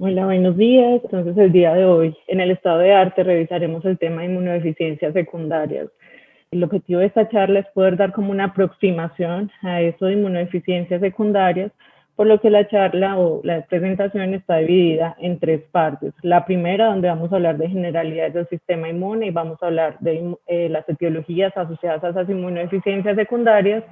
Hola, buenos días. Entonces, el día de hoy, en el estado de arte, revisaremos el tema de inmunodeficiencias secundarias. El objetivo de esta charla es poder dar como una aproximación a eso de inmunodeficiencias secundarias, por lo que la charla o la presentación está dividida en tres partes. La primera, donde vamos a hablar de generalidades del sistema inmune y vamos a hablar de las etiologías asociadas a esas inmunodeficiencias secundarias.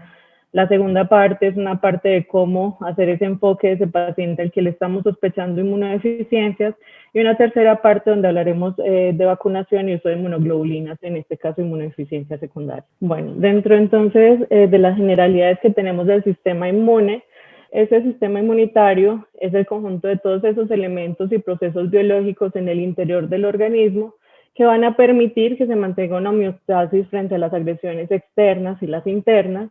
La segunda parte es una parte de cómo hacer ese enfoque de ese paciente al que le estamos sospechando inmunodeficiencias, y una tercera parte donde hablaremos de vacunación y uso de inmunoglobulinas, en este caso inmunodeficiencia secundaria. Bueno, dentro entonces de las generalidades que tenemos del sistema inmune, ese sistema inmunitario es el conjunto de todos esos elementos y procesos biológicos en el interior del organismo que van a permitir que se mantenga una homeostasis frente a las agresiones externas y las internas.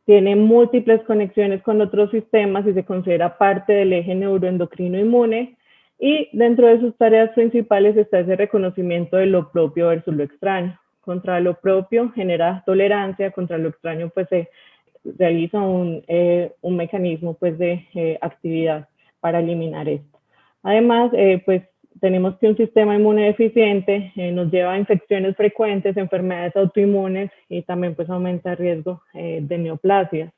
Tiene múltiples conexiones con otros sistemas y se considera parte del eje neuroendocrino inmune, y dentro de sus tareas principales está ese reconocimiento de lo propio versus lo extraño. Contra lo propio genera tolerancia, contra lo extraño pues se realiza un mecanismo pues de actividad para eliminar esto. Además, pues tenemos que un sistema inmune deficiente nos lleva a infecciones frecuentes, enfermedades autoinmunes, y también pues aumenta el riesgo de neoplasias.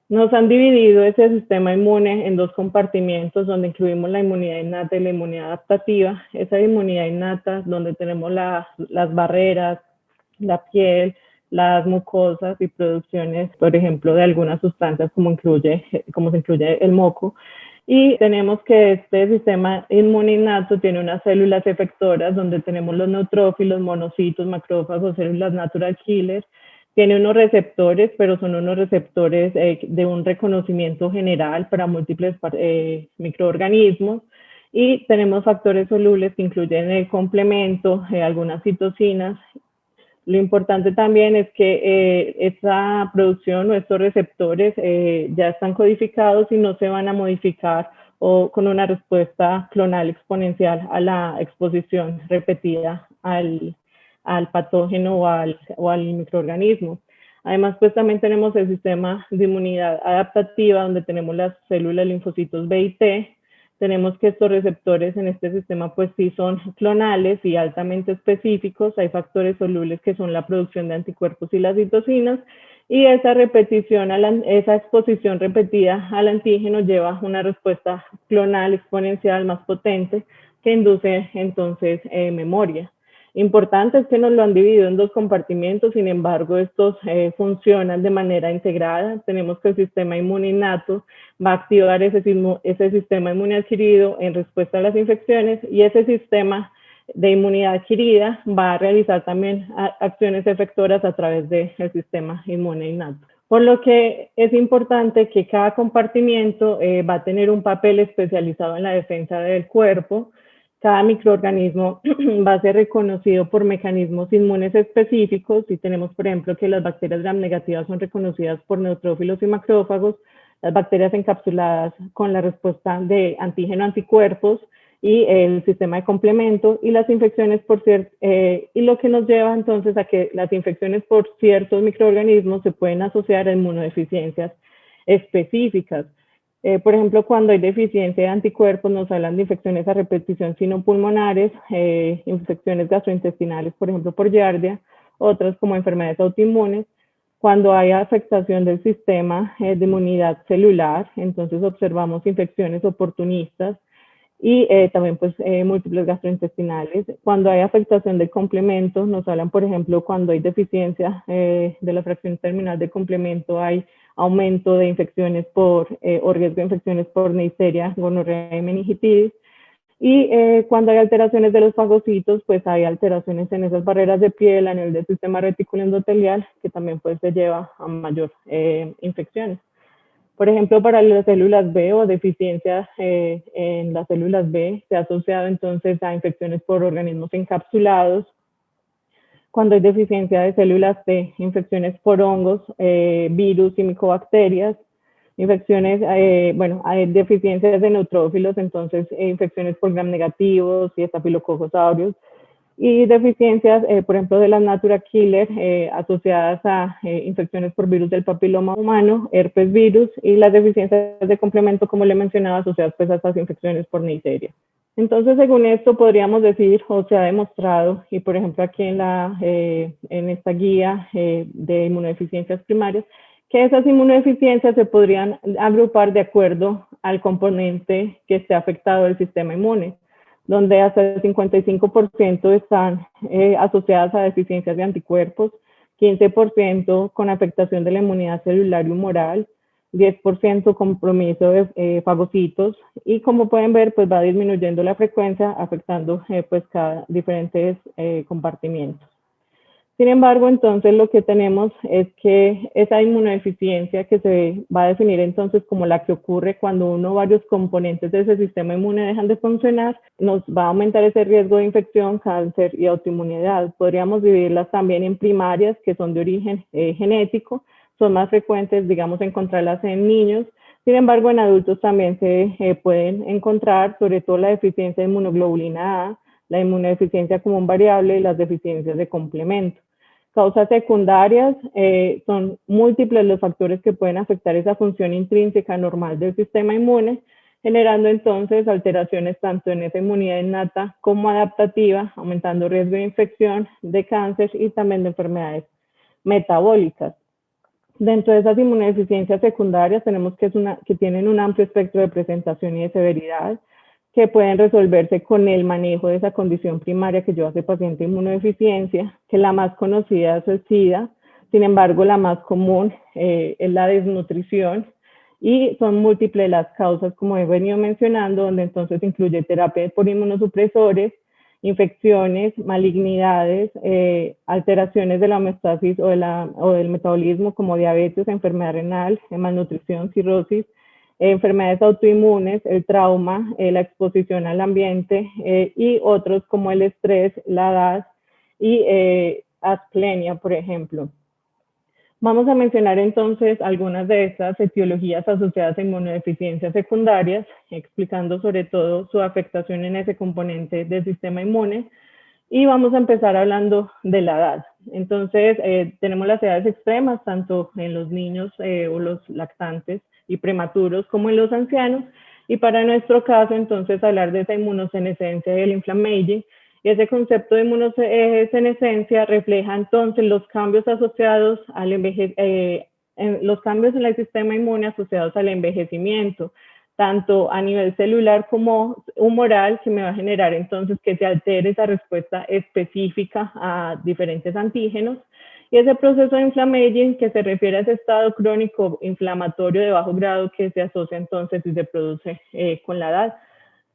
Nos han dividido ese sistema inmune en dos compartimientos, donde incluimos la inmunidad innata y la inmunidad adaptativa. Esa inmunidad innata, donde tenemos las barreras, la piel, las mucosas y producciones, por ejemplo, de algunas sustancias como se incluye el moco. Y tenemos que este sistema inmune innato tiene unas células efectoras donde tenemos los neutrófilos, monocitos, macrófagos, células natural killer. Tiene unos receptores, pero son unos receptores de un reconocimiento general para múltiples microorganismos. Y tenemos factores solubles que incluyen el complemento, algunas citocinas. Lo importante también es que esta producción o estos receptores ya están codificados y no se van a modificar o con una respuesta clonal exponencial a la exposición repetida al patógeno o al microorganismo. Además, pues también tenemos el sistema de inmunidad adaptativa, donde tenemos las células linfocitos B y T. Tenemos que estos receptores en este sistema pues sí son clonales y altamente específicos. Hay factores solubles que son la producción de anticuerpos y las citocinas, y esa repetición, esa exposición repetida al antígeno lleva una respuesta clonal exponencial más potente que induce entonces memoria. Importante es que nos lo han dividido en dos compartimentos, sin embargo, estos funcionan de manera integrada. Tenemos que el sistema inmune innato va a activar ese sistema inmune adquirido en respuesta a las infecciones, y ese sistema de inmunidad adquirida va a realizar también acciones efectoras a través del sistema inmune innato. Por lo que es importante que cada compartimiento va a tener un papel especializado en la defensa del cuerpo. Cada microorganismo va a ser reconocido por mecanismos inmunes específicos. Y tenemos, por ejemplo, que las bacterias gram negativas son reconocidas por neutrófilos y macrófagos, las bacterias encapsuladas con la respuesta de antígeno-anticuerpos y el sistema de complemento, y las infecciones y lo que nos lleva entonces a que las infecciones por ciertos microorganismos se pueden asociar a inmunodeficiencias específicas. Por ejemplo, cuando hay deficiencia de anticuerpos, nos hablan de infecciones a repetición sinopulmonares, infecciones gastrointestinales, por ejemplo, por Giardia, otras como enfermedades autoinmunes. Cuando hay afectación del sistema de inmunidad celular, entonces observamos infecciones oportunistas y también pues múltiples gastrointestinales. Cuando hay afectación del complemento, nos hablan, por ejemplo, cuando hay deficiencia de la fracción terminal de complemento, hay aumento de infecciones o riesgo de infecciones por Neisseria, gonorrea y meningitis. Y cuando hay alteraciones de los fagocitos, pues hay alteraciones en esas barreras de piel a nivel del sistema retículo endotelial, que también pues se lleva a mayor infecciones. Por ejemplo, para las células B o deficiencias en las células B se ha asociado entonces a infecciones por organismos encapsulados. Cuando hay deficiencia de células T, infecciones por hongos, virus y micobacterias. Infecciones, hay deficiencias de neutrófilos, entonces infecciones por gram negativos y estafilococos aureus. y deficiencias, por ejemplo, de las natural killer asociadas a infecciones por virus del papiloma humano, herpes virus, y las deficiencias de complemento, como le mencionaba, asociadas pues, a estas infecciones por Neisseria. Entonces, según esto, podríamos decir, o se ha demostrado, y por ejemplo aquí en esta guía de inmunodeficiencias primarias, que esas inmunodeficiencias se podrían agrupar de acuerdo al componente que esté afectado del sistema inmune, donde hasta el 55% están asociadas a deficiencias de anticuerpos, 15% con afectación de la inmunidad celular y humoral, 10% compromiso de fagocitos, y como pueden ver, pues va disminuyendo la frecuencia, afectando pues cada diferentes compartimientos. Sin embargo, entonces lo que tenemos es que esa inmunodeficiencia que se va a definir entonces como la que ocurre cuando uno o varios componentes de ese sistema inmune dejan de funcionar, nos va a aumentar ese riesgo de infección, cáncer y autoinmunidad. Podríamos dividirlas también en primarias, que son de origen genético, son más frecuentes, digamos, encontrarlas en niños. Sin embargo, en adultos también se pueden encontrar, sobre todo la deficiencia de inmunoglobulina A, la inmunodeficiencia común variable y las deficiencias de complemento. Causas secundarias, son múltiples los factores que pueden afectar esa función intrínseca normal del sistema inmune, generando entonces alteraciones tanto en esa inmunidad innata como adaptativa, aumentando riesgo de infección, de cáncer y también de enfermedades metabólicas. Dentro de esas inmunodeficiencias secundarias tenemos que tienen un amplio espectro de presentación y de severidad, que pueden resolverse con el manejo de esa condición primaria que lleva a ese paciente inmunodeficiencia, que la más conocida es el SIDA. Sin embargo, la más común es la desnutrición, y son múltiples las causas, como he venido mencionando, donde entonces incluye terapia por inmunosupresores, infecciones, malignidades, alteraciones de la homeostasis o del metabolismo, como diabetes, enfermedad renal, malnutrición, cirrosis, enfermedades autoinmunes, el trauma, la exposición al ambiente y otros como el estrés, la edad y asplenia, por ejemplo. Vamos a mencionar entonces algunas de estas etiologías asociadas a inmunodeficiencias secundarias, explicando sobre todo su afectación en ese componente del sistema inmune. Y vamos a empezar hablando de la edad. Entonces, tenemos las edades extremas, tanto en los niños o los lactantes y prematuros como en los ancianos. Y para nuestro caso, entonces, hablar de esa inmunosenescencia y el inflammaging. Y ese concepto de inmunosenescencia refleja entonces los cambios asociados al los cambios en el sistema inmune asociados al envejecimiento, tanto a nivel celular como humoral, que me va a generar entonces que se altere esa respuesta específica a diferentes antígenos. Y ese proceso de inflammaging, que se refiere a ese estado crónico inflamatorio de bajo grado que se asocia entonces y se produce con la edad,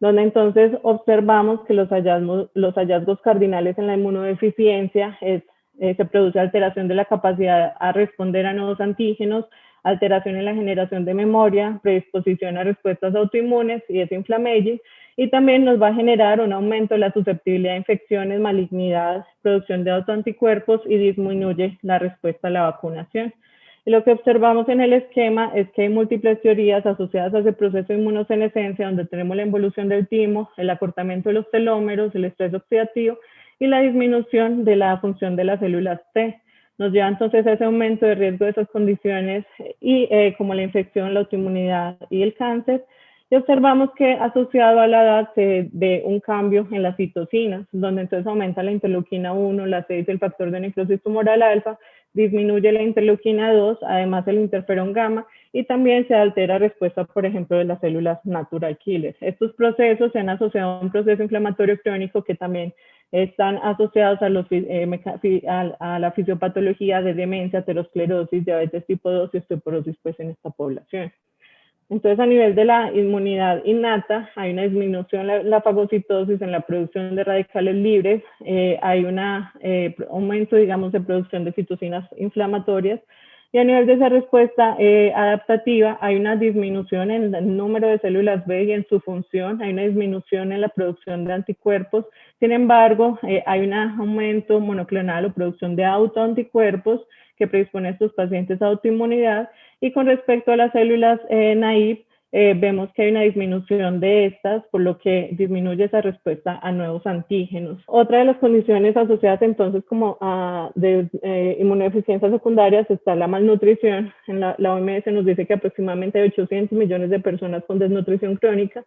donde entonces observamos que los hallazgos cardinales en la inmunodeficiencia se produce alteración de la capacidad a responder a nuevos antígenos, alteración en la generación de memoria, predisposición a respuestas autoinmunes y ese inflammaging, y también nos va a generar un aumento de la susceptibilidad a infecciones, malignidad, producción de autoanticuerpos y disminuye la respuesta a la vacunación. Y lo que observamos en el esquema es que hay múltiples teorías asociadas a ese proceso de inmunosenescencia, donde tenemos la involución del timo, el acortamiento de los telómeros, el estrés oxidativo y la disminución de la función de las células T. Nos lleva entonces a ese aumento de riesgo de esas condiciones y como la infección, la autoinmunidad y el cáncer. Y observamos que asociado a la edad se ve un cambio en las citocinas, donde entonces aumenta la interleuquina 1, la 6, el factor de necrosis tumoral alfa, disminuye la interleuquina 2, además el interferón gamma, y también se altera la respuesta, por ejemplo, de las células natural killers. Estos procesos se han asociado a un proceso inflamatorio crónico que también están asociados a la fisiopatología de demencia, aterosclerosis, diabetes tipo 2 y osteoporosis pues, en esta población. Entonces, a nivel de la inmunidad innata, hay una disminución en la fagocitosis, en la producción de radicales libres, hay un aumento, digamos, de producción de citocinas inflamatorias, y a nivel de esa respuesta adaptativa, hay una disminución en el número de células B y en su función, hay una disminución en la producción de anticuerpos. Sin embargo, hay un aumento monoclonal o producción de autoanticuerpos que predispone a estos pacientes a autoinmunidad. Y con respecto a las células naive, vemos que hay una disminución de estas, por lo que disminuye esa respuesta a nuevos antígenos. Otra de las condiciones asociadas entonces como de inmunodeficiencias secundarias está la malnutrición. En la OMS nos dice que aproximadamente hay 800 millones de personas con desnutrición crónica,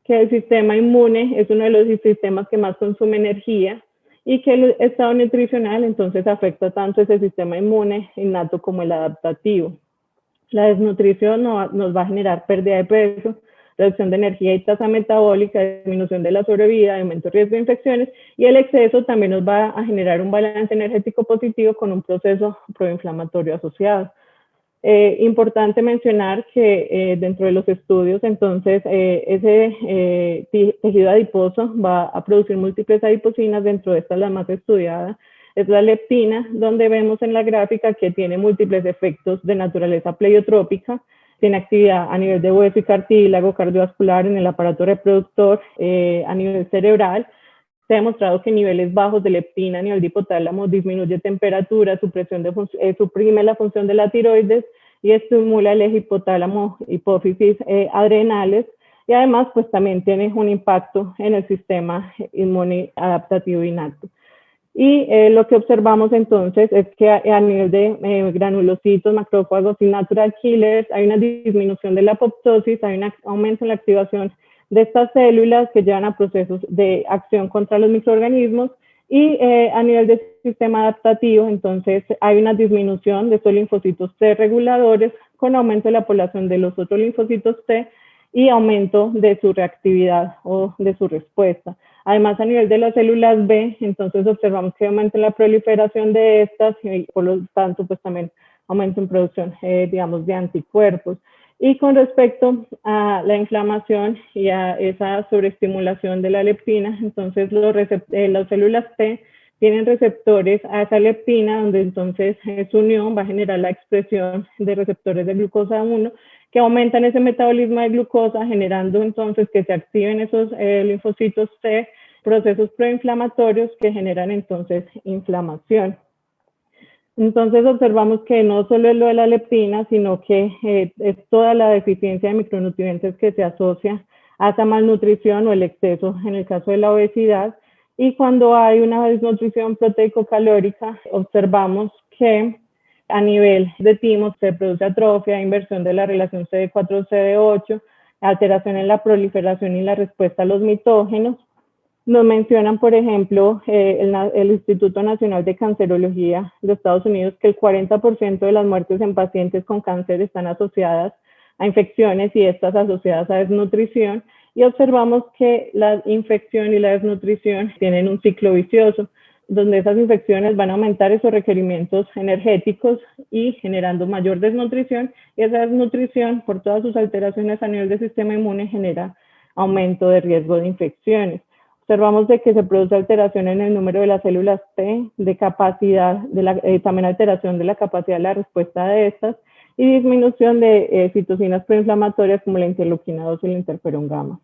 que el sistema inmune es uno de los sistemas que más consume energía y que el estado nutricional entonces afecta tanto ese sistema inmune innato como el adaptativo. La desnutrición nos va a generar pérdida de peso, reducción de energía y tasa metabólica, disminución de la sobrevida, aumento de riesgo de infecciones, y el exceso también nos va a generar un balance energético positivo con un proceso proinflamatorio asociado. Importante mencionar que dentro de los estudios, entonces, ese tejido adiposo va a producir múltiples adipocinas. Dentro de esta, la más estudiada es la leptina, donde vemos en la gráfica que tiene múltiples efectos de naturaleza pleiotrópica, tiene actividad a nivel de hueso y cartílago, cardiovascular, en el aparato reproductor, a nivel cerebral. Se ha demostrado que niveles bajos de leptina a nivel de hipotálamo disminuye temperatura, suprime la función de la tiroides y estimula el eje hipotálamo, hipófisis, adrenales, y además pues también tiene un impacto en el sistema inmune adaptativo innato. Y lo que observamos entonces es que a nivel de granulocitos, macrófagos y natural killers hay una disminución de la apoptosis, hay un aumento en la activación de estas células que llevan a procesos de acción contra los microorganismos, y a nivel del sistema adaptativo, entonces hay una disminución de estos linfocitos T reguladores con aumento de la población de los otros linfocitos T y aumento de su reactividad o de su respuesta. Además, a nivel de las células B, entonces observamos que aumenta la proliferación de estas y por lo tanto, pues también aumenta en producción, digamos, de anticuerpos. Y con respecto a la inflamación y a esa sobreestimulación de la leptina, entonces las células T tienen receptores a esa leptina, donde entonces su unión va a generar la expresión de receptores de glucosa 1, que aumentan ese metabolismo de glucosa, generando entonces que se activen esos linfocitos T, procesos proinflamatorios que generan entonces inflamación. Entonces observamos que no solo es lo de la leptina, sino que es toda la deficiencia de micronutrientes que se asocia a esa malnutrición o el exceso en el caso de la obesidad. Y cuando hay una desnutrición proteico-calórica, observamos que a nivel de timo se produce atrofia, inversión de la relación CD4-CD8, alteración en la proliferación y la respuesta a los mitógenos. Nos mencionan, por ejemplo, el Instituto Nacional de Cancerología de Estados Unidos, que el 40% de las muertes en pacientes con cáncer están asociadas a infecciones y estas asociadas a desnutrición. Y observamos que la infección y la desnutrición tienen un ciclo vicioso, donde esas infecciones van a aumentar esos requerimientos energéticos y generando mayor desnutrición. Y esa desnutrición, por todas sus alteraciones a nivel del sistema inmune, genera aumento de riesgo de infecciones. Observamos de que se produce alteración en el número de las células T, de capacidad, también alteración de la capacidad de la respuesta de estas, y disminución de citocinas proinflamatorias como la interleuquina 2 y el interferón gamma.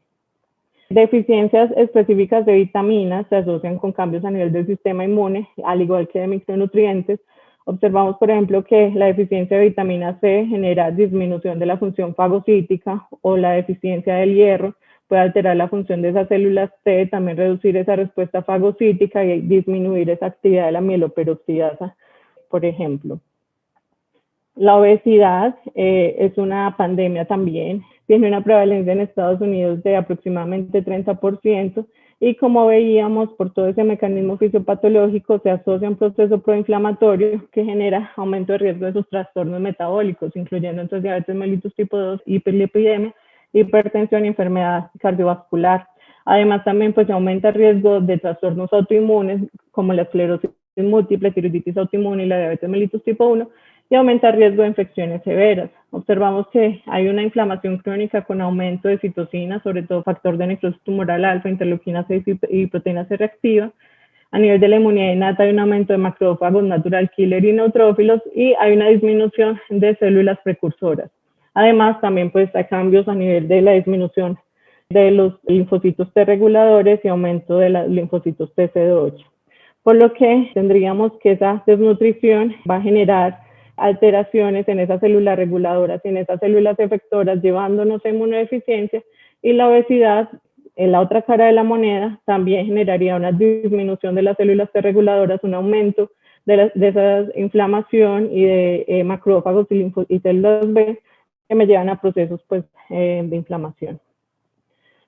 Deficiencias específicas de vitaminas se asocian con cambios a nivel del sistema inmune, al igual que de micronutrientes. Observamos, por ejemplo, que la deficiencia de vitamina C genera disminución de la función fagocítica, o la deficiencia del hierro puede alterar la función de esas células T, también reducir esa respuesta fagocítica y disminuir esa actividad de la mieloperoxidasa, por ejemplo. La obesidad es una pandemia también, tiene una prevalencia en Estados Unidos de aproximadamente 30%, y como veíamos, por todo ese mecanismo fisiopatológico se asocia a un proceso proinflamatorio que genera aumento de riesgo de sus trastornos metabólicos, incluyendo entonces diabetes mellitus tipo 2, hiperlipidemia, hipertensión y enfermedad cardiovascular. Además, también pues aumenta el riesgo de trastornos autoinmunes como la esclerosis múltiple, tiroiditis autoinmune y la diabetes mellitus tipo 1, y aumenta el riesgo de infecciones severas. Observamos que hay una inflamación crónica con aumento de citocinas, sobre todo factor de necrosis tumoral alfa, interleuquina 6 y proteína C reactiva. A nivel de la inmunidad innata hay un aumento de macrófagos, natural killer y neutrófilos, y hay una disminución de células precursoras. Además, también pues hay cambios a nivel de la disminución de los linfocitos T reguladores y aumento de los linfocitos TCD8. Por lo que tendríamos que esa desnutrición va a generar alteraciones en esas células reguladoras y en esas células efectoras, llevándonos a inmunodeficiencia, y la obesidad, en la otra cara de la moneda, también generaría una disminución de las células T reguladoras, un aumento de esa inflamación y de macrófagos y células B, que me llevan a procesos pues, de inflamación.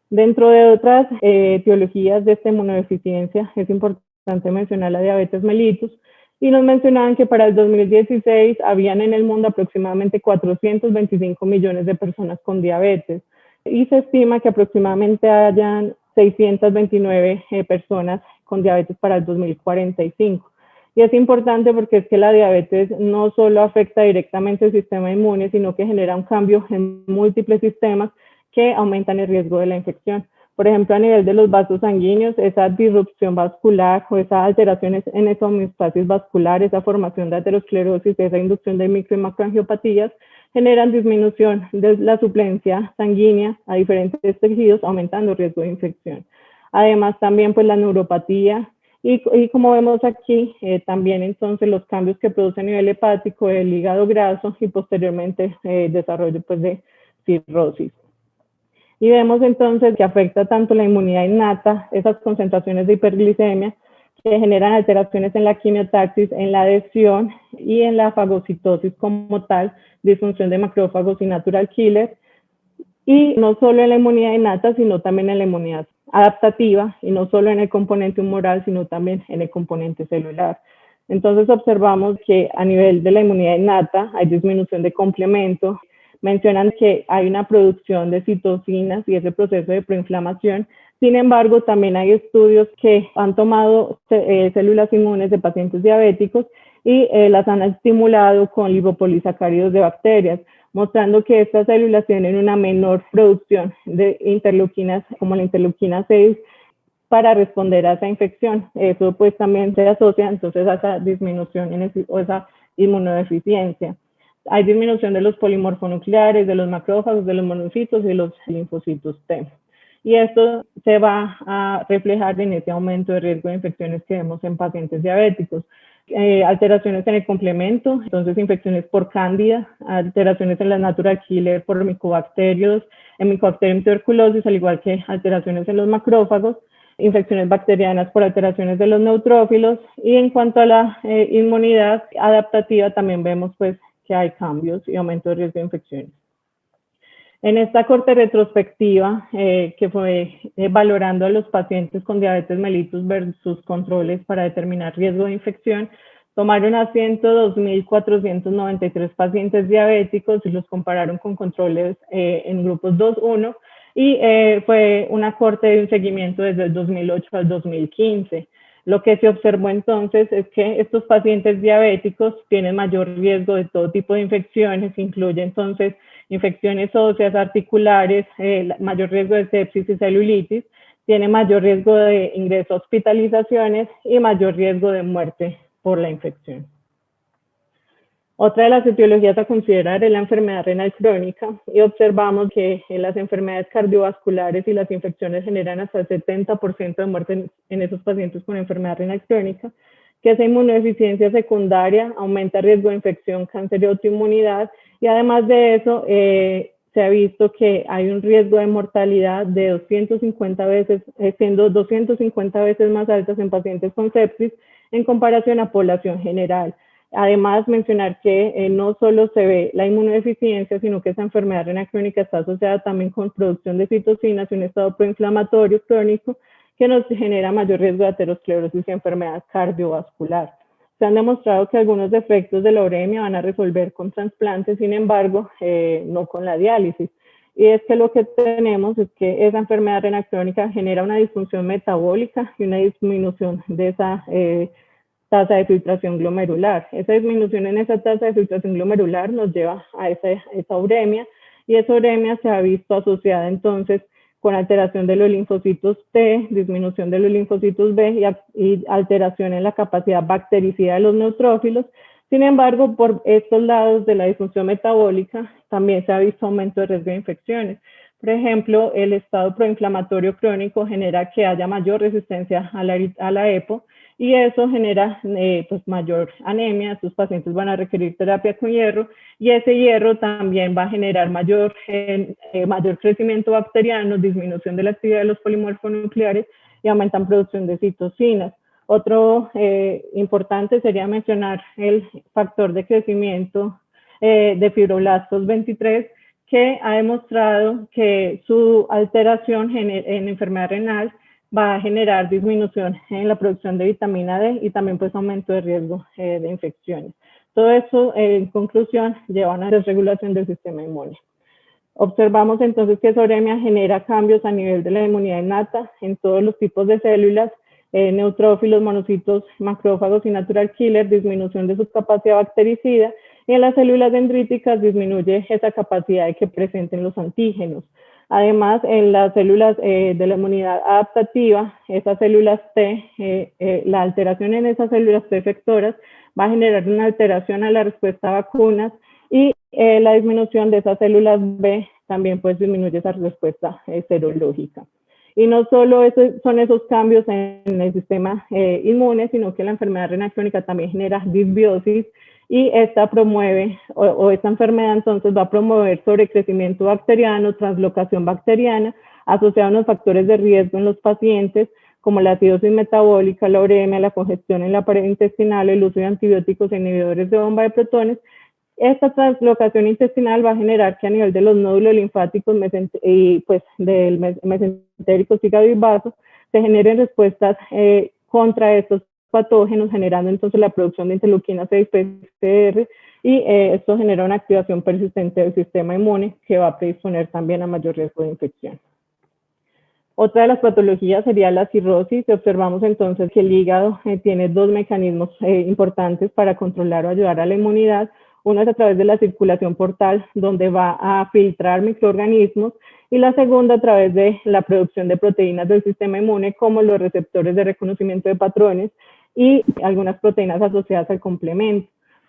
Dentro de otras etiologías de esta inmunodeficiencia, es importante mencionar la diabetes mellitus, y nos mencionaban que para el 2016 habían en el mundo aproximadamente 425 millones de personas con diabetes, y se estima que aproximadamente hayan 629 personas con diabetes para el 2045. Y es importante porque es que la diabetes no solo afecta directamente el sistema inmune, sino que genera un cambio en múltiples sistemas que aumentan el riesgo de la infección. Por ejemplo, a nivel de los vasos sanguíneos, esa disrupción vascular o esas alteraciones en esa homeostasis vascular, esa formación de aterosclerosis, esa inducción de micro y macroangiopatías, generan disminución de la suplencia sanguínea a diferentes tejidos, aumentando el riesgo de infección. Además, también pues la neuropatía y como vemos aquí, también entonces los cambios que produce a nivel hepático, el hígado graso y posteriormente desarrollo pues de cirrosis. Y vemos entonces que afecta tanto la inmunidad innata, esas concentraciones de hiperglicemia, que generan alteraciones en la quimiotaxis, en la adhesión y en la fagocitosis como tal, disfunción de macrófagos y natural killer, y no solo en la inmunidad innata, sino también en la inmunidad adaptativa, y no solo en el componente humoral, sino también en el componente celular. Entonces observamos que a nivel de la inmunidad innata hay disminución de complemento, mencionan que hay una producción de citocinas y ese proceso de proinflamación. Sin embargo, también hay estudios que han tomado células inmunes de pacientes diabéticos y las han estimulado con lipopolisacáridos de bacterias, mostrando que estas células tienen una menor producción de interleuquinas como la interleuquina 6 para responder a esa infección. Eso pues también se asocia entonces a esa disminución o esa inmunodeficiencia. Hay disminución de los polimorfonucleares, de los macrófagos, de los monocitos y de los linfocitos T. Y esto se va a reflejar en ese aumento de riesgo de infecciones que vemos en pacientes diabéticos. Alteraciones en el complemento, entonces infecciones por cándida, alteraciones en la natural killer por micobacterios, en Mycobacterium tuberculosis, al igual que alteraciones en los macrófagos, infecciones bacterianas por alteraciones de los neutrófilos, y en cuanto a la inmunidad adaptativa también vemos pues que hay cambios y aumento de riesgo de infecciones. En esta corte retrospectiva, que fue valorando a los pacientes con diabetes mellitus versus controles para determinar riesgo de infección, tomaron a 102.493 pacientes diabéticos y los compararon con controles en grupos 2, 1, y fue una corte de un seguimiento desde el 2008 al 2015. Lo que se observó entonces es que estos pacientes diabéticos tienen mayor riesgo de todo tipo de infecciones, incluye entonces infecciones óseas, articulares, mayor riesgo de sepsis y celulitis, tiene mayor riesgo de ingreso a hospitalizaciones y mayor riesgo de muerte por la infección. Otra de las etiologías a considerar es la enfermedad renal crónica, y observamos que las enfermedades cardiovasculares y las infecciones generan hasta el 70% de muerte en esos pacientes con enfermedad renal crónica, que esa inmunodeficiencia secundaria aumenta el riesgo de infección, cáncer y autoinmunidad, y además de eso se ha visto que hay un riesgo de mortalidad de 250 veces, siendo 250 veces más altas en pacientes con sepsis en comparación a población general. Además, mencionar que no solo se ve la inmunodeficiencia, sino que esa enfermedad renal crónica está asociada también con producción de citocinas y un estado proinflamatorio crónico que nos genera mayor riesgo de aterosclerosis y enfermedad cardiovascular. Se han demostrado que algunos efectos de la uremia van a resolver con trasplantes, sin embargo, no con la diálisis. Y es que lo que tenemos es que esa enfermedad renal crónica genera una disfunción metabólica y una disminución de esa tasa de filtración glomerular. Esa disminución en esa tasa de filtración glomerular nos lleva a esa uremia, y esa uremia se ha visto asociada entonces con alteración de los linfocitos T, disminución de los linfocitos B y alteración en la capacidad bactericida de los neutrófilos. Sin embargo, por estos lados de la disfunción metabólica también se ha visto aumento de riesgo de infecciones. Por ejemplo, el estado proinflamatorio crónico genera que haya mayor resistencia a la EPO, y eso genera pues mayor anemia. Estos pacientes van a requerir terapia con hierro y ese hierro también va a generar mayor crecimiento bacteriano, disminución de la actividad de los polimorfos nucleares y aumentan producción de citocinas. Otro importante sería mencionar el factor de crecimiento de fibroblastos 23, que ha demostrado que su alteración en enfermedad renal va a generar disminución en la producción de vitamina D y también pues aumento de riesgo de infecciones. Todo eso, en conclusión, lleva a una desregulación del sistema inmune. Observamos entonces que esa uremia genera cambios a nivel de la inmunidad innata en todos los tipos de células, neutrófilos, monocitos, macrófagos y natural killer, disminución de su capacidad bactericida, y en las células dendríticas disminuye esa capacidad de que presenten los antígenos. Además, en las células de la inmunidad adaptativa, esas células T, la alteración en esas células T efectoras va a generar una alteración a la respuesta a vacunas, y la disminución de esas células B también pues disminuye esa respuesta serológica. Y no solo son esos cambios en el sistema inmune, sino que la enfermedad renal crónica también genera disbiosis, y esta promueve, esta enfermedad entonces va a promover sobrecrecimiento bacteriano, translocación bacteriana, asociada a unos factores de riesgo en los pacientes, como la acidosis metabólica, la uremia, la congestión en la pared intestinal, el uso de antibióticos e inhibidores de bomba de protones. Esta translocación intestinal va a generar que a nivel de los nódulos linfáticos y pues del mesentérico, hígado y vaso se generen respuestas contra estos patógenos, generando entonces la producción de interleuquina 6 PCR, y esto genera una activación persistente del sistema inmune que va a predisponer también a mayor riesgo de infección. Otra de las patologías sería la cirrosis. Observamos entonces que el hígado tiene dos mecanismos importantes para controlar o ayudar a la inmunidad. Uno es a través de la circulación portal, donde va a filtrar microorganismos, y la segunda a través de la producción de proteínas del sistema inmune, como los receptores de reconocimiento de patrones y algunas proteínas asociadas al complemento.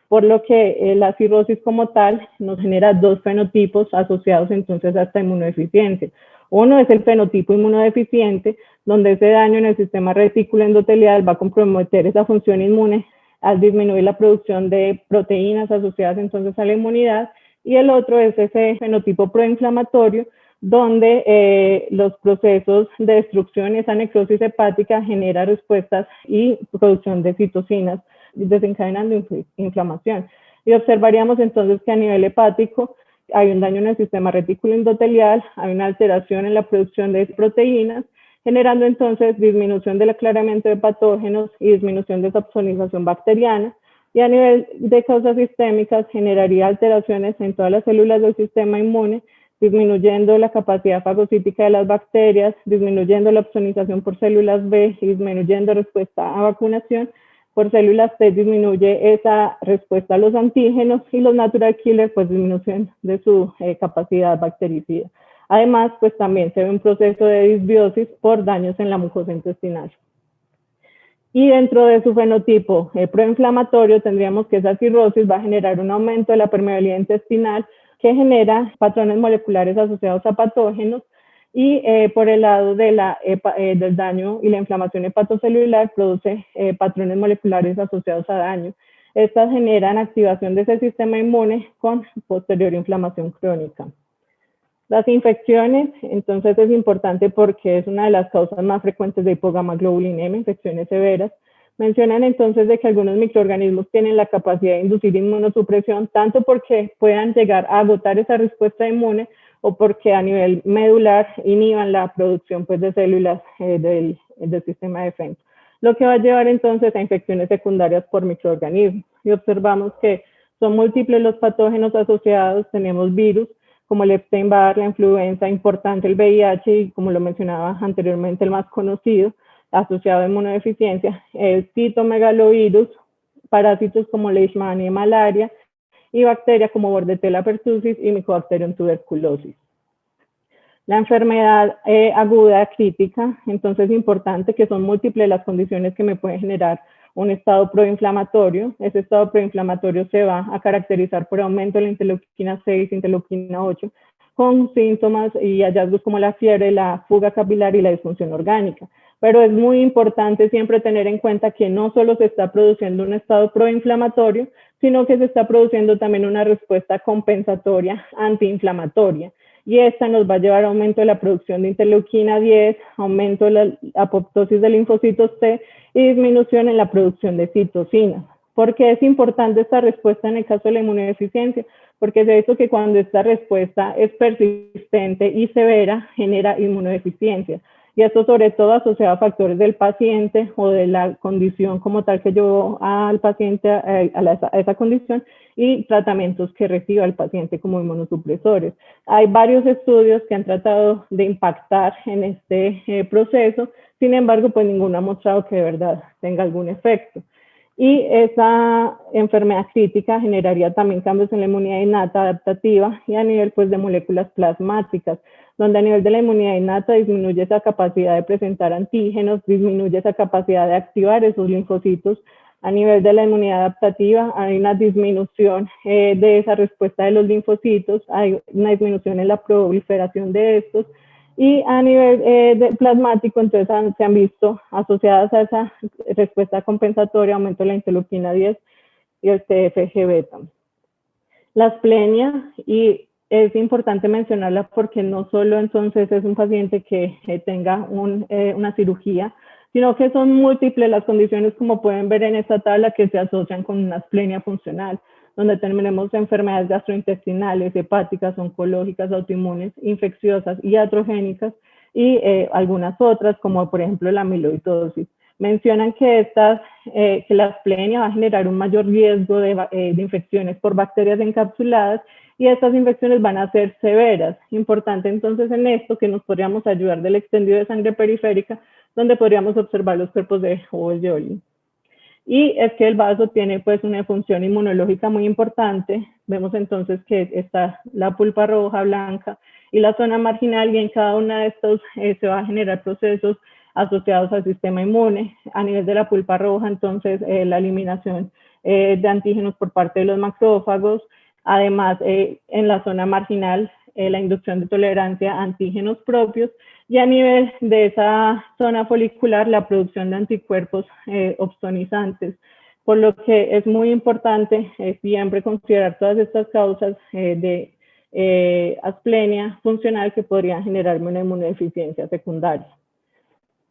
Por lo que la cirrosis como tal nos genera dos fenotipos asociados entonces a esta inmunodeficiencia. Uno es el fenotipo inmunodeficiente, donde ese daño en el sistema retículo endotelial va a comprometer esa función inmune al disminuir la producción de proteínas asociadas entonces a la inmunidad, y el otro es ese fenotipo proinflamatorio, donde los procesos de destrucción, esa necrosis hepática genera respuestas y producción de citocinas, desencadenando inflamación. Y observaríamos entonces que a nivel hepático hay un daño en el sistema retículo endotelial, hay una alteración en la producción de proteínas, generando entonces disminución del aclaramiento de patógenos y disminución de sapsonización bacteriana. Y a nivel de causas sistémicas generaría alteraciones en todas las células del sistema inmune, disminuyendo la capacidad fagocítica de las bacterias, disminuyendo la opsonización por células B y disminuyendo respuesta a vacunación. Por células T disminuye esa respuesta a los antígenos, y los natural killers pues disminuyen de su capacidad bactericida. Además, pues también se ve un proceso de disbiosis por daños en la mucosa intestinal. Y dentro de su fenotipo proinflamatorio tendríamos que esa cirrosis va a generar un aumento de la permeabilidad intestinal, que genera patrones moleculares asociados a patógenos, y por el lado de del daño y la inflamación hepatocelular produce patrones moleculares asociados a daño. Estas generan activación de ese sistema inmune con posterior inflamación crónica. Las infecciones, entonces es importante porque es una de las causas más frecuentes de hipogamaglobulinemia, infecciones severas. Mencionan entonces de que algunos microorganismos tienen la capacidad de inducir inmunosupresión, tanto porque puedan llegar a agotar esa respuesta inmune, o porque a nivel medular inhiban la producción pues, de células del sistema de defensa, lo que va a llevar entonces a infecciones secundarias por microorganismos. Y observamos que son múltiples los patógenos asociados. Tenemos virus como el Epstein-Barr, la influenza, importante el VIH y, como lo mencionaba anteriormente, el más conocido, asociado a inmunodeficiencia, el citomegalovirus, parásitos como leishmania y malaria, y bacterias como Bordetella pertussis y Mycobacterium tuberculosis. La enfermedad aguda crítica, entonces es importante que son múltiples las condiciones que me pueden generar un estado proinflamatorio. Ese estado proinflamatorio se va a caracterizar por aumento de la interleuquina 6, interleuquina 8, con síntomas y hallazgos como la fiebre, la fuga capilar y la disfunción orgánica. pero es muy importante siempre tener en cuenta que no solo se está produciendo un estado proinflamatorio, sino que se está produciendo también una respuesta compensatoria antiinflamatoria. Y esta nos va a llevar a aumento de la producción de interleuquina 10, aumento de la apoptosis de linfocitos T y disminución en la producción de citocinas. ¿Por qué es importante esta respuesta en el caso de la inmunodeficiencia? Porque se ha visto que cuando esta respuesta es persistente y severa, genera inmunodeficiencia. Y esto sobre todo asociado a factores del paciente o de la condición como tal que llevó al paciente a esa condición y tratamientos que reciba el paciente como inmunosupresores. Hay varios estudios que han tratado de impactar en este proceso, sin embargo, pues ninguno ha mostrado que de verdad tenga algún efecto. Y esa enfermedad crítica generaría también cambios en la inmunidad innata adaptativa y a nivel pues, de moléculas plasmáticas, donde a nivel de la inmunidad innata disminuye esa capacidad de presentar antígenos, disminuye esa capacidad de activar esos linfocitos. A nivel de la inmunidad adaptativa hay una disminución de esa respuesta de los linfocitos, hay una disminución en la proliferación de estos, y a nivel plasmático, entonces se han visto asociadas a esa respuesta compensatoria, aumento de la interleuquina 10 y el TFG beta. La asplenia, y es importante mencionarla porque no solo entonces es un paciente que tenga una cirugía, sino que son múltiples las condiciones, como pueden ver en esta tabla, que se asocian con una asplenia funcional, donde tenemos enfermedades gastrointestinales, hepáticas, oncológicas, autoinmunes, infecciosas y iatrogénicas, y algunas otras, como por ejemplo la amiloidosis. Mencionan que la asplenia va a generar un mayor riesgo de infecciones por bacterias encapsuladas, y estas infecciones van a ser severas. Importante entonces en esto que nos podríamos ayudar del extendido de sangre periférica, donde podríamos observar los cuerpos de Joule. Y es que el vaso tiene pues una función inmunológica muy importante. Vemos entonces que está la pulpa roja, blanca y la zona marginal, y en cada una de estos se va a generar procesos asociados al sistema inmune. A nivel de la pulpa roja, entonces la eliminación de antígenos por parte de los macrófagos. Además, en la zona marginal, la inducción de tolerancia a antígenos propios, y a nivel de esa zona folicular, la producción de anticuerpos opsonizantes, por lo que es muy importante siempre considerar todas estas causas de asplenia funcional que podrían generarme una inmunodeficiencia secundaria.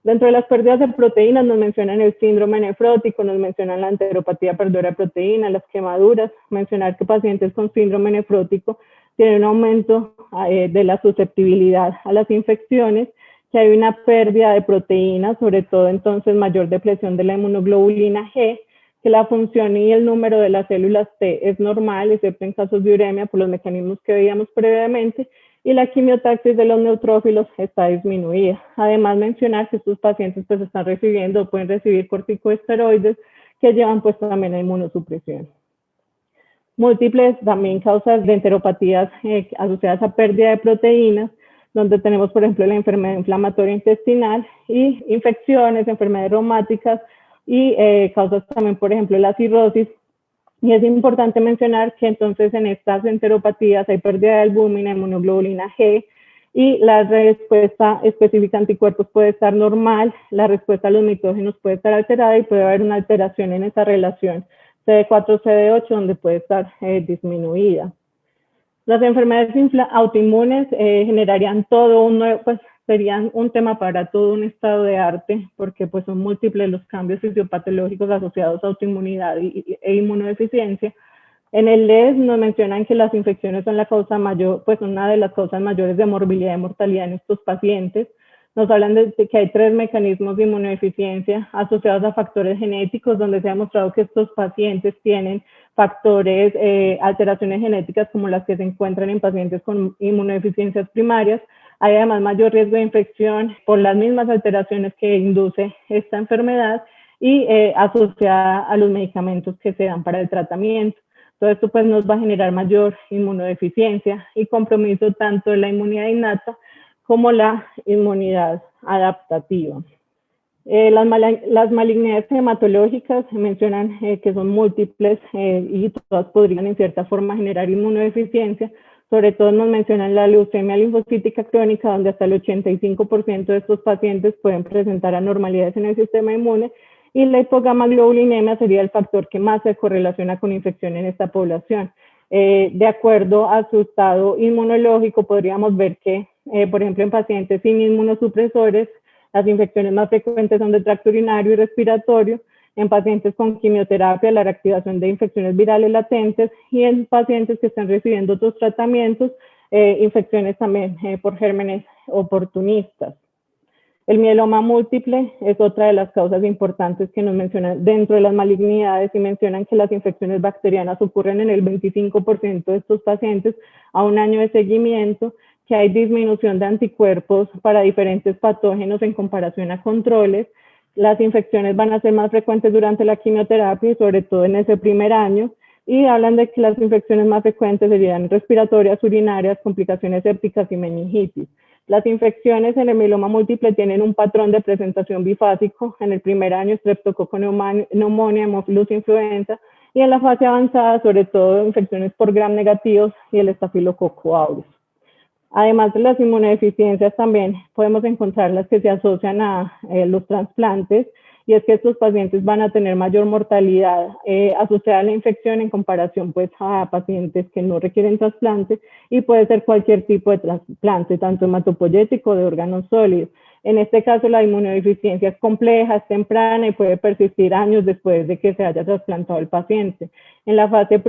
Dentro de las pérdidas de proteínas nos mencionan el síndrome nefrótico, nos mencionan la enteropatía perdedora de proteínas, las quemaduras, mencionar que pacientes con síndrome nefrótico tienen un aumento de la susceptibilidad a las infecciones, que hay una pérdida de proteínas, sobre todo entonces mayor depresión de la inmunoglobulina G, que la función y el número de las células T es normal, excepto en casos de uremia por los mecanismos que veíamos previamente, y la quimiotaxis de los neutrófilos está disminuida. Además, mencionar que estos pacientes pues están recibiendo o pueden recibir corticosteroides que llevan pues también a inmunosupresión. Múltiples también causas de enteropatías asociadas a pérdida de proteínas, donde tenemos, por ejemplo, la enfermedad inflamatoria intestinal y infecciones, enfermedades reumáticas y causas también, por ejemplo, la cirrosis. Y es importante mencionar que entonces en estas enteropatías hay pérdida de albúmina, inmunoglobulina G, y la respuesta específica a anticuerpos puede estar normal, la respuesta a los mitógenos puede estar alterada y puede haber una alteración en esa relación CD4-CD8 donde puede estar disminuida. Las enfermedades autoinmunes generarían todo un nuevo, pues serían un tema para todo un estado de arte, porque pues son múltiples los cambios fisiopatológicos asociados a autoinmunidad e inmunodeficiencia. En el LES nos mencionan que las infecciones son la causa mayor, pues una de las causas mayores de morbilidad y mortalidad en estos pacientes. Nos hablan de que hay 3 mecanismos de inmunodeficiencia asociados a factores genéticos, donde se ha demostrado que estos pacientes tienen factores, alteraciones genéticas como las que se encuentran en pacientes con inmunodeficiencias primarias. Hay además mayor riesgo de infección por las mismas alteraciones que induce esta enfermedad y asociada a los medicamentos que se dan para el tratamiento. Todo esto pues nos va a generar mayor inmunodeficiencia y compromiso tanto de la inmunidad innata como la inmunidad adaptativa. Las malignidades hematológicas mencionan que son múltiples y todas podrían en cierta forma generar inmunodeficiencia, Sobre todo nos mencionan la leucemia linfocítica crónica, donde hasta el 85% de estos pacientes pueden presentar anormalidades en el sistema inmune, y la hipogamaglobulinemia sería el factor que más se correlaciona con infección en esta población. De acuerdo a su estado inmunológico, podríamos ver que, por ejemplo, en pacientes sin inmunosupresores, las infecciones más frecuentes son de tracto urinario y respiratorio. En pacientes con quimioterapia, la reactivación de infecciones virales latentes, y en pacientes que están recibiendo otros tratamientos, infecciones también por gérmenes oportunistas. El mieloma múltiple es otra de las causas importantes que nos mencionan dentro de las malignidades, y mencionan que las infecciones bacterianas ocurren en el 25% de estos pacientes a un año de seguimiento, que hay disminución de anticuerpos para diferentes patógenos en comparación a controles. Las infecciones van a ser más frecuentes durante la quimioterapia y sobre todo en ese primer año, y hablan de que las infecciones más frecuentes serían respiratorias, urinarias, complicaciones sépticas y meningitis. Las infecciones en el mieloma múltiple tienen un patrón de presentación bifásico. En el primer año, estreptococo neumonía, hemófilos influenza, y en la fase avanzada, sobre todo, infecciones por gram negativos y el estafilococo aureus. Además de las inmunodeficiencias, también podemos encontrar las que se asocian a los trasplantes, y es que estos pacientes van a tener mayor mortalidad asociada a la infección en comparación pues, a pacientes que no requieren trasplante, y puede ser cualquier tipo de trasplante, tanto hematopoyético o de órganos sólidos. En este caso, la inmunodeficiencia es compleja, es temprana y puede persistir años después de que se haya trasplantado el paciente. En la fase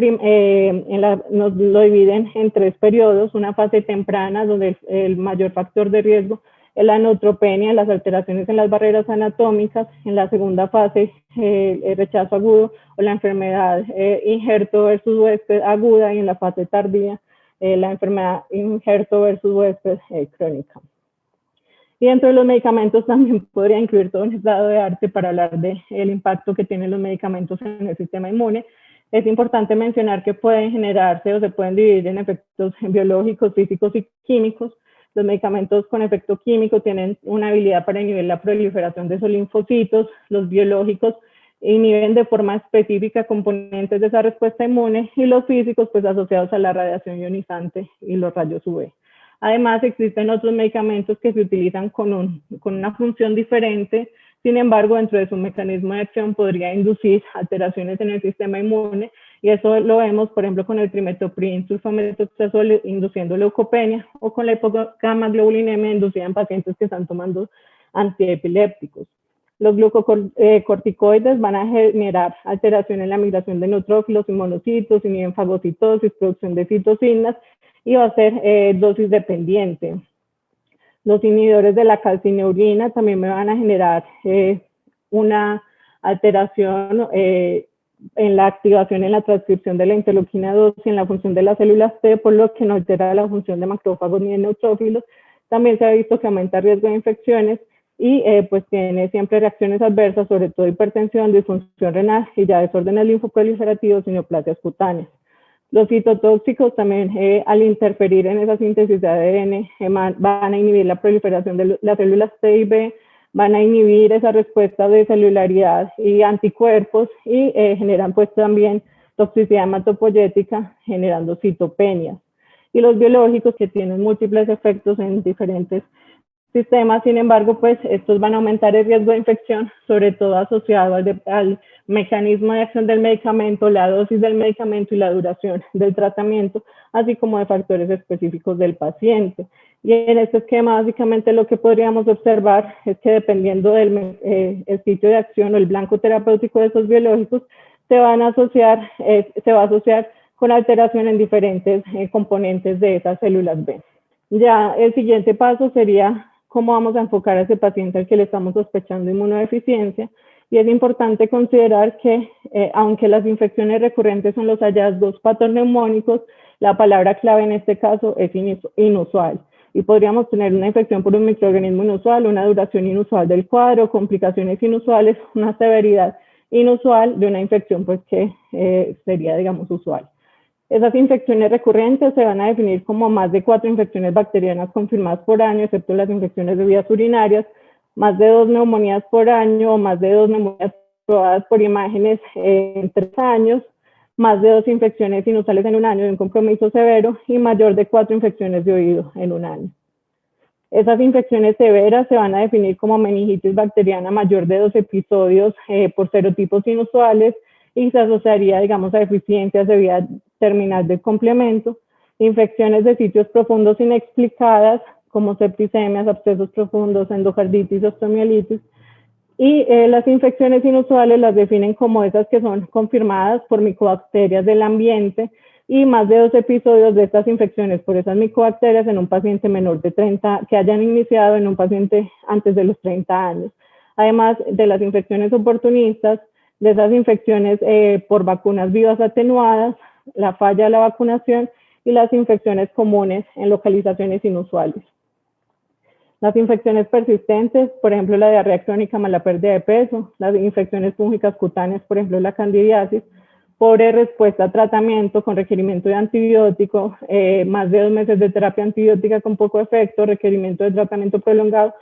nos lo dividen en 3 periodos: una fase temprana, donde el mayor factor de riesgo es la neutropenia, las alteraciones en las barreras anatómicas; en la segunda fase, el rechazo agudo o la enfermedad injerto versus huésped aguda; y en la fase tardía, la enfermedad injerto versus huésped crónica. Y dentro de los medicamentos también podría incluir todo un estado de arte para hablar del impacto que tienen los medicamentos en el sistema inmune. Es importante mencionar que pueden generarse o se pueden dividir en efectos biológicos, físicos y químicos. Los medicamentos con efecto químico tienen una habilidad para inhibir la proliferación de esos linfocitos. Los biológicos inhiben de forma específica componentes de esa respuesta inmune, y los físicos pues asociados a la radiación ionizante y los rayos UV. Además, existen otros medicamentos que se utilizan con una función diferente. Sin embargo, dentro de su mecanismo de acción podría inducir alteraciones en el sistema inmune, y eso lo vemos, por ejemplo, con el trimetopril sulfamethoxazol induciendo leucopenia, o con la hipogamaglobulinemia inducida en pacientes que están tomando antiepilépticos. Los glucocorticoides van a generar alteración en la migración de neutrófilos y monocitos, inhiben fagocitosis, producción de citocinas, y va a ser dosis dependiente. Los inhibidores de la calcineurina también me van a generar una alteración en la activación, en la transcripción de la interleuquina 2 y en la función de las células T, por lo que no altera la función de macrófagos ni de neutrófilos. También se ha visto que aumenta el riesgo de infecciones, y pues tiene siempre reacciones adversas, sobre todo hipertensión, disfunción renal y ya desórdenes linfoproliferativos y neoplasias cutáneas. Los citotóxicos también, al interferir en esa síntesis de ADN, van a inhibir la proliferación de las células T y B, van a inhibir esa respuesta de celularidad y anticuerpos, y generan pues también toxicidad hematopoyética, generando citopenias. Y los biológicos, que tienen múltiples efectos en diferentes sistemas, sin embargo, pues estos van a aumentar el riesgo de infección, sobre todo asociado al mecanismo de acción del medicamento, la dosis del medicamento y la duración del tratamiento, así como de factores específicos del paciente. Y en este esquema, básicamente lo que podríamos observar es que dependiendo del el sitio de acción o el blanco terapéutico de esos biológicos, se va a asociar con alteración en diferentes componentes de esas células B. Ya el siguiente paso sería cómo vamos a enfocar a ese paciente al que le estamos sospechando inmunodeficiencia. Y es importante considerar que, aunque las infecciones recurrentes son los hallazgos patognomónicos, la palabra clave en este caso es inusual. Y podríamos tener una infección por un microorganismo inusual, una duración inusual del cuadro, complicaciones inusuales, una severidad inusual de una infección pues que sería, digamos, usual. Esas infecciones recurrentes se van a definir como más de 4 infecciones bacterianas confirmadas por año, excepto las infecciones de vías urinarias, más de 2 neumonías por año, o más de 2 neumonías probadas por imágenes en 3 años, más de 2 infecciones sinusales en un año de un compromiso severo y mayor de 4 infecciones de oído en un año. Esas infecciones severas se van a definir como meningitis bacteriana mayor de 2 episodios por serotipos inusuales y se asociaría, digamos, a deficiencias de vía terminal del complemento, infecciones de sitios profundos inexplicadas como septicemias, abscesos profundos, endocarditis, osteomielitis, y las infecciones inusuales las definen como esas que son confirmadas por micobacterias del ambiente y más de 2 episodios de estas infecciones por esas micobacterias en un paciente menor de 30, que hayan iniciado en un paciente antes de los 30 años. Además de las infecciones oportunistas, de esas infecciones por vacunas vivas atenuadas, la falla de la vacunación y las infecciones comunes en localizaciones inusuales. Las infecciones persistentes, por ejemplo, la diarrea crónica más la pérdida de peso, las infecciones fúngicas cutáneas, por ejemplo, la candidiasis, pobre respuesta a tratamiento con requerimiento de antibiótico, más de 2 meses de terapia antibiótica con poco efecto, requerimiento de tratamiento prolongado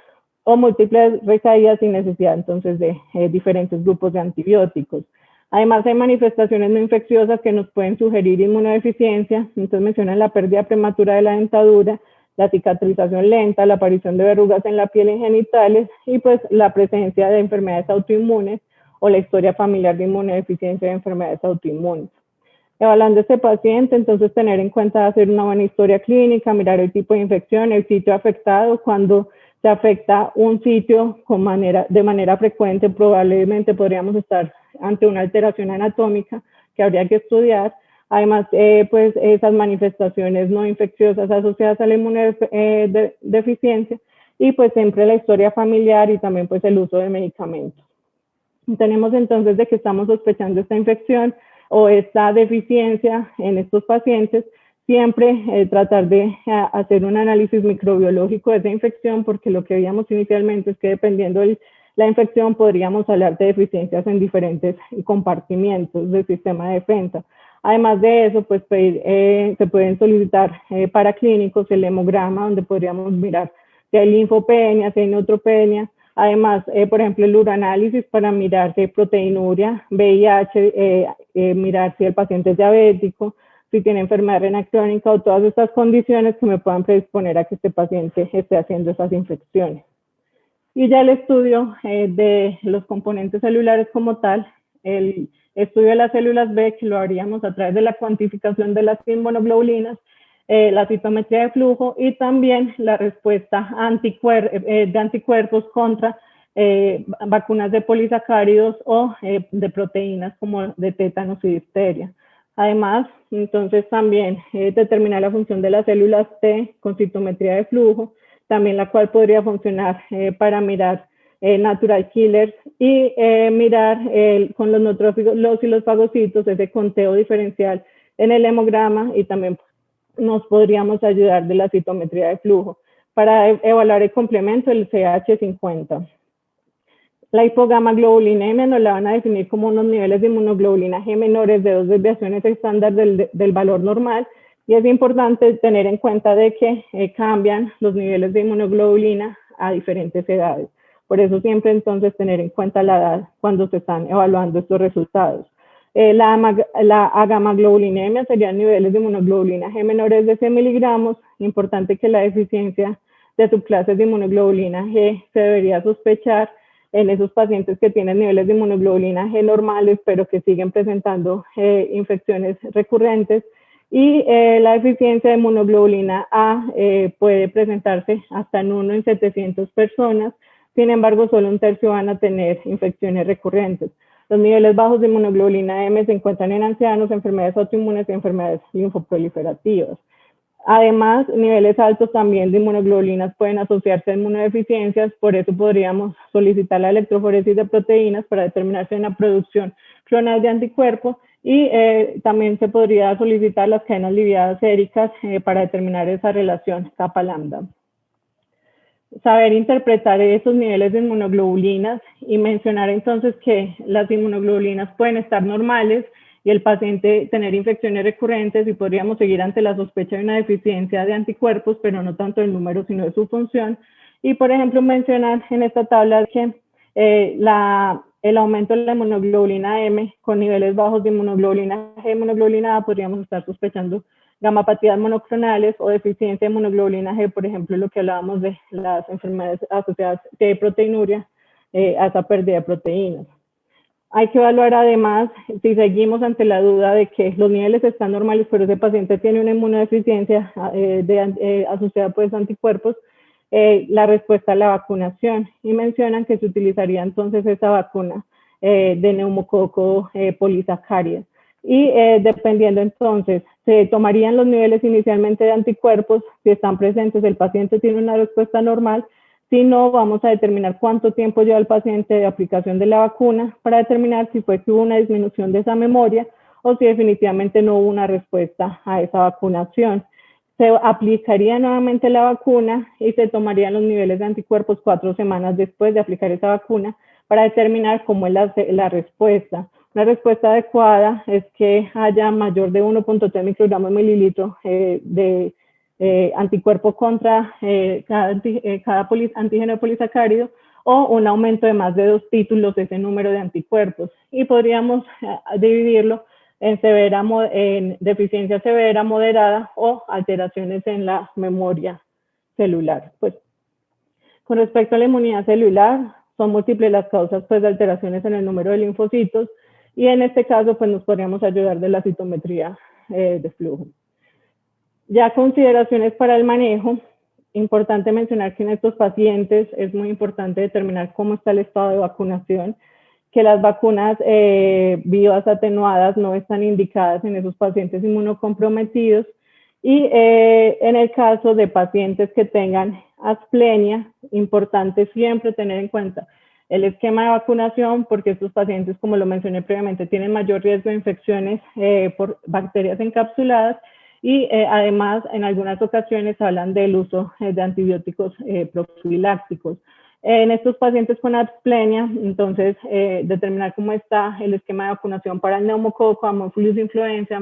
o múltiples recaídas sin necesidad entonces de diferentes grupos de antibióticos. Además, hay manifestaciones no infecciosas que nos pueden sugerir inmunodeficiencia, entonces mencionan la pérdida prematura de la dentadura, la cicatrización lenta, la aparición de verrugas en la piel y genitales y pues la presencia de enfermedades autoinmunes o la historia familiar de inmunodeficiencia de enfermedades autoinmunes. Evaluando a este paciente, entonces tener en cuenta hacer una buena historia clínica, mirar el tipo de infección, el sitio afectado. Cuando se afecta un sitio de manera frecuente, probablemente podríamos estar ante una alteración anatómica que habría que estudiar. Además, pues esas manifestaciones no infecciosas asociadas a la inmunodeficiencia y pues siempre la historia familiar y también pues el uso de medicamentos. Tenemos entonces de que estamos sospechando esta infección o esta deficiencia en estos pacientes, siempre tratar de hacer un análisis microbiológico de esa infección, porque lo que veíamos inicialmente es que dependiendo de la infección podríamos hablar de deficiencias en diferentes compartimientos del sistema de defensa. Además de eso, pues se pueden solicitar para clínicos el hemograma, donde podríamos mirar si hay linfopenia, si hay neutropenia. Además, por ejemplo, el uranálisis para mirar si hay proteinuria, VIH, mirar si el paciente es diabético, si tiene enfermedad renal crónica o todas estas condiciones que me puedan predisponer a que este paciente esté haciendo esas infecciones. Y ya el estudio de los componentes celulares como tal, el estudio de las células B, que lo haríamos a través de la cuantificación de las inmunoglobulinas, la citometría de flujo y también la respuesta de anticuerpos contra vacunas de polisacáridos o de proteínas como de tétanos y difteria. Además, entonces también determinar la función de las células T con citometría de flujo, también la cual podría funcionar para mirar natural killers y mirar con los neutrófilos y los fagocitos ese conteo diferencial en el hemograma y también nos podríamos ayudar de la citometría de flujo para evaluar el complemento del CH50. La hipogamaglobulinemia nos la van a definir como unos niveles de inmunoglobulina G menores de 2 desviaciones estándar del valor normal y es importante tener en cuenta de que cambian los niveles de inmunoglobulina a diferentes edades. Por eso siempre entonces tener en cuenta la edad cuando se están evaluando estos resultados. La agamaglobulinemia serían niveles de inmunoglobulina G menores de 100 miligramos. Importante que la deficiencia de subclases de inmunoglobulina G se debería sospechar en esos pacientes que tienen niveles de inmunoglobulina G normales, pero que siguen presentando infecciones recurrentes. Y la deficiencia de inmunoglobulina A puede presentarse hasta en 1 en 700 personas. Sin embargo, solo un tercio van a tener infecciones recurrentes. Los niveles bajos de inmunoglobulina M se encuentran en ancianos, enfermedades autoinmunes y enfermedades linfoproliferativas. Además, niveles altos también de inmunoglobulinas pueden asociarse a inmunodeficiencias, por eso podríamos solicitar la electroforesis de proteínas para determinar si hay una producción clonal de anticuerpos y también se podría solicitar las cadenas liviadas séricas para determinar esa relación kappa-lambda. Saber interpretar esos niveles de inmunoglobulinas y mencionar entonces que las inmunoglobulinas pueden estar normales y el paciente tener infecciones recurrentes y podríamos seguir ante la sospecha de una deficiencia de anticuerpos, pero no tanto del número, sino de su función. Y, por ejemplo, mencionar en esta tabla que el aumento de la inmunoglobulina M con niveles bajos de inmunoglobulina G, inmunoglobulina A, podríamos estar sospechando gamapatías monoclonales o deficiencia de inmunoglobulina G, por ejemplo, lo que hablábamos de las enfermedades asociadas de proteinuria, a esa pérdida de proteínas. Hay que evaluar además, si seguimos ante la duda de que los niveles están normales, pero ese paciente tiene una inmunodeficiencia asociada pues, a anticuerpos, la respuesta a la vacunación. Y mencionan que se utilizaría entonces esa vacuna de neumococo polisacárida. Y dependiendo entonces, se tomarían los niveles inicialmente de anticuerpos, si están presentes, el paciente tiene una respuesta normal. Si no, vamos a determinar cuánto tiempo lleva el paciente de aplicación de la vacuna para determinar si fue que hubo una disminución de esa memoria o si definitivamente no hubo una respuesta a esa vacunación. Se aplicaría nuevamente la vacuna y se tomarían los niveles de anticuerpos 4 semanas después de aplicar esa vacuna para determinar cómo es la respuesta. Una respuesta adecuada es que haya mayor de 1.3 microgramos mililitro de anticuerpo contra cada antígeno polisacárido o un aumento de más de 2 títulos de ese número de anticuerpos. Y podríamos dividirlo en deficiencia severa, moderada o alteraciones en la memoria celular. Pues, con respecto a la inmunidad celular, son múltiples las causas pues, de alteraciones en el número de linfocitos y en este caso pues, nos podríamos ayudar de la citometría de flujo. Ya consideraciones para el manejo, importante mencionar que en estos pacientes es muy importante determinar cómo está el estado de vacunación, que las vacunas vivas atenuadas no están indicadas en esos pacientes inmunocomprometidos y en el caso de pacientes que tengan asplenia, importante siempre tener en cuenta el esquema de vacunación porque estos pacientes, como lo mencioné previamente, tienen mayor riesgo de infecciones por bacterias encapsuladas y además en algunas ocasiones hablan del uso de antibióticos profilácticos. En estos pacientes con asplenia, entonces determinar cómo está el esquema de vacunación para el neumococo, Haemophilus influenza,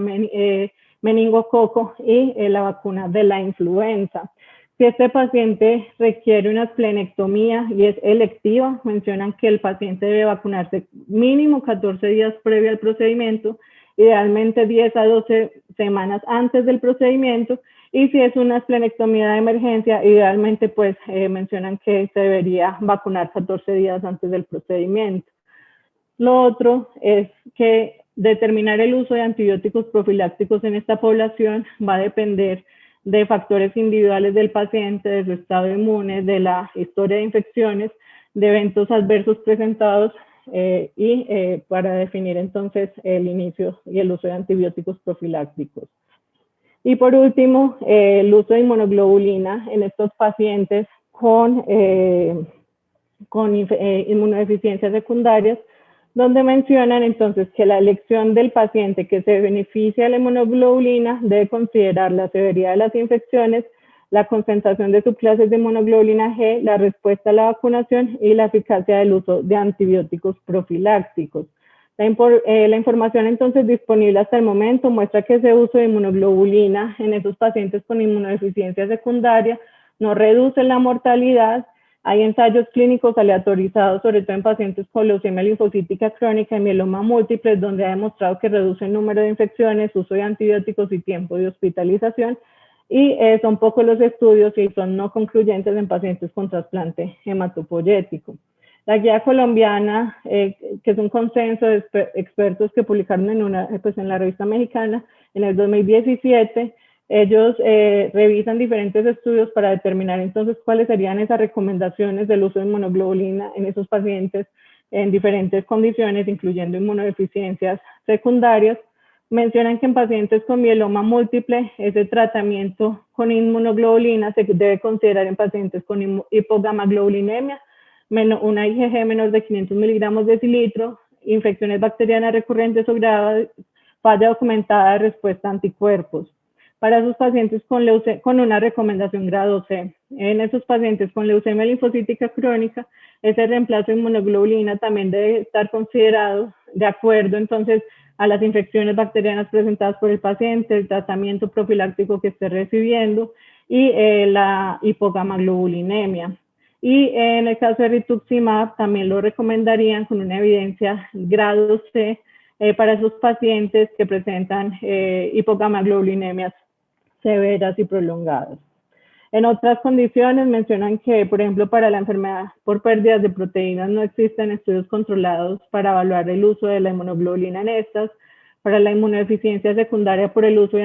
meningococo y la vacuna de la influenza. Si este paciente requiere una esplenectomía y es electiva, mencionan que el paciente debe vacunarse mínimo 14 días previo al procedimiento, idealmente 10 a 12 semanas antes del procedimiento, y si es una esplenectomía de emergencia, idealmente pues mencionan que se debería vacunar 14 días antes del procedimiento. Lo otro es que determinar el uso de antibióticos profilácticos en esta población va a depender de factores individuales del paciente, de su estado inmune, de la historia de infecciones, de eventos adversos presentados para definir entonces el inicio y el uso de antibióticos profilácticos. Y por último, el uso de inmunoglobulina en estos pacientes con inmunodeficiencias secundarias, donde mencionan entonces que la elección del paciente que se beneficia de la inmunoglobulina debe considerar la severidad de las infecciones, la concentración de subclases de inmunoglobulina G, la respuesta a la vacunación y la eficacia del uso de antibióticos profilácticos. La información entonces disponible hasta el momento muestra que ese uso de inmunoglobulina en esos pacientes con inmunodeficiencia secundaria no reduce la mortalidad. Hay ensayos clínicos aleatorizados, sobre todo en pacientes con leucemia linfocítica crónica y mieloma múltiple, donde ha demostrado que reduce el número de infecciones, uso de antibióticos y tiempo de hospitalización. Y son pocos los estudios y son no concluyentes en pacientes con trasplante hematopoyético. La guía colombiana, que es un consenso de expertos que publicaron en la revista mexicana en el 2017, ellos revisan diferentes estudios para determinar entonces cuáles serían esas recomendaciones del uso de inmunoglobulina en esos pacientes en diferentes condiciones, incluyendo inmunodeficiencias secundarias. Mencionan que en pacientes con mieloma múltiple, ese tratamiento con inmunoglobulina se debe considerar en pacientes con hipogamaglobulinemia, una IgG menor de 500 miligramos decilitro, infecciones bacterianas recurrentes o graves, falla documentada de respuesta a anticuerpos. Para esos pacientes con una recomendación grado C. En esos pacientes con leucemia linfocítica crónica, ese reemplazo de inmunoglobulina también debe estar considerado de acuerdo entonces a las infecciones bacterianas presentadas por el paciente, el tratamiento profiláctico que esté recibiendo y la hipogamaglobulinemia. Y en el caso de rituximab también lo recomendarían con una evidencia grado C para esos pacientes que presentan hipogamaglobulinemias severas y prolongadas. En otras condiciones mencionan que, por ejemplo, para la enfermedad por pérdidas de proteínas no existen estudios controlados para evaluar el uso de la inmunoglobulina en estas. Para la inmunodeficiencia secundaria por el uso de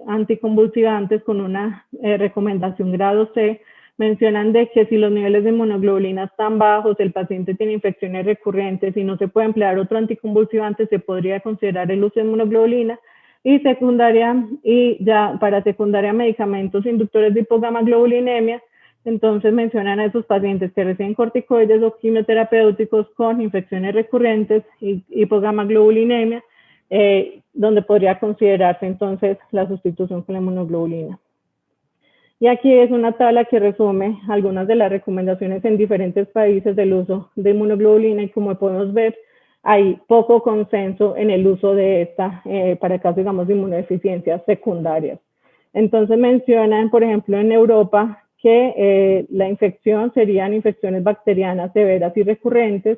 anticonvulsivantes con una recomendación grado C, mencionan de que si los niveles de inmunoglobulina están bajos, el paciente tiene infecciones recurrentes y no se puede emplear otro anticonvulsivante, se podría considerar el uso de inmunoglobulina. Y secundaria, y ya para secundaria medicamentos inductores de hipogamaglobulinemia, entonces mencionan a esos pacientes que reciben corticoides o quimioterapéuticos con infecciones recurrentes y hipogamaglobulinemia, donde podría considerarse entonces la sustitución con la inmunoglobulina. Y aquí es una tabla que resume algunas de las recomendaciones en diferentes países del uso de inmunoglobulina y como podemos ver, hay poco consenso en el uso de esta para casos, digamos, de inmunodeficiencias secundarias. Entonces mencionan, por ejemplo, en Europa que la infección serían infecciones bacterianas severas y recurrentes.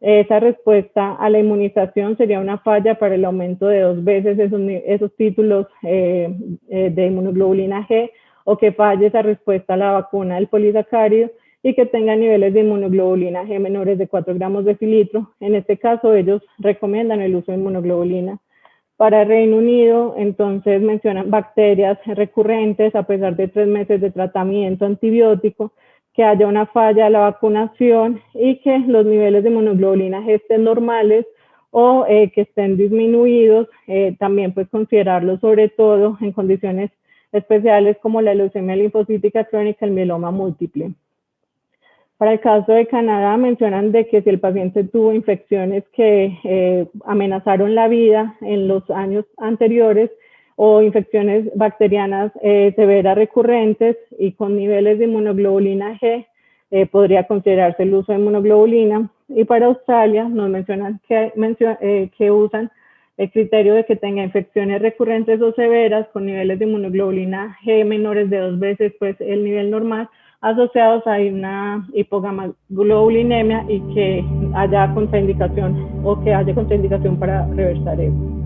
Esa respuesta a la inmunización sería una falla para el aumento de 2 veces esos títulos de inmunoglobulina G, o que falle esa respuesta a la vacuna del polisacárido y que tenga niveles de inmunoglobulina G menores de 4 gramos de filitro. En este caso, ellos recomiendan el uso de inmunoglobulina. Para el Reino Unido, entonces mencionan bacterias recurrentes a pesar de 3 meses de tratamiento antibiótico, que haya una falla a la vacunación y que los niveles de inmunoglobulina G estén normales o que estén disminuidos, también pues considerarlo sobre todo en condiciones especiales como la leucemia linfocítica crónica, el mieloma múltiple. Para el caso de Canadá mencionan de que si el paciente tuvo infecciones que amenazaron la vida en los años anteriores o infecciones bacterianas severas recurrentes y con niveles de inmunoglobulina G, podría considerarse el uso de inmunoglobulina. Y para Australia nos mencionan que usan el criterio de que tenga infecciones recurrentes o severas con niveles de inmunoglobulina G menores de 2 veces pues, el nivel normal, asociados a una hipogamaglobulinemia y que haya contraindicación o que haya contraindicación para reversar eso.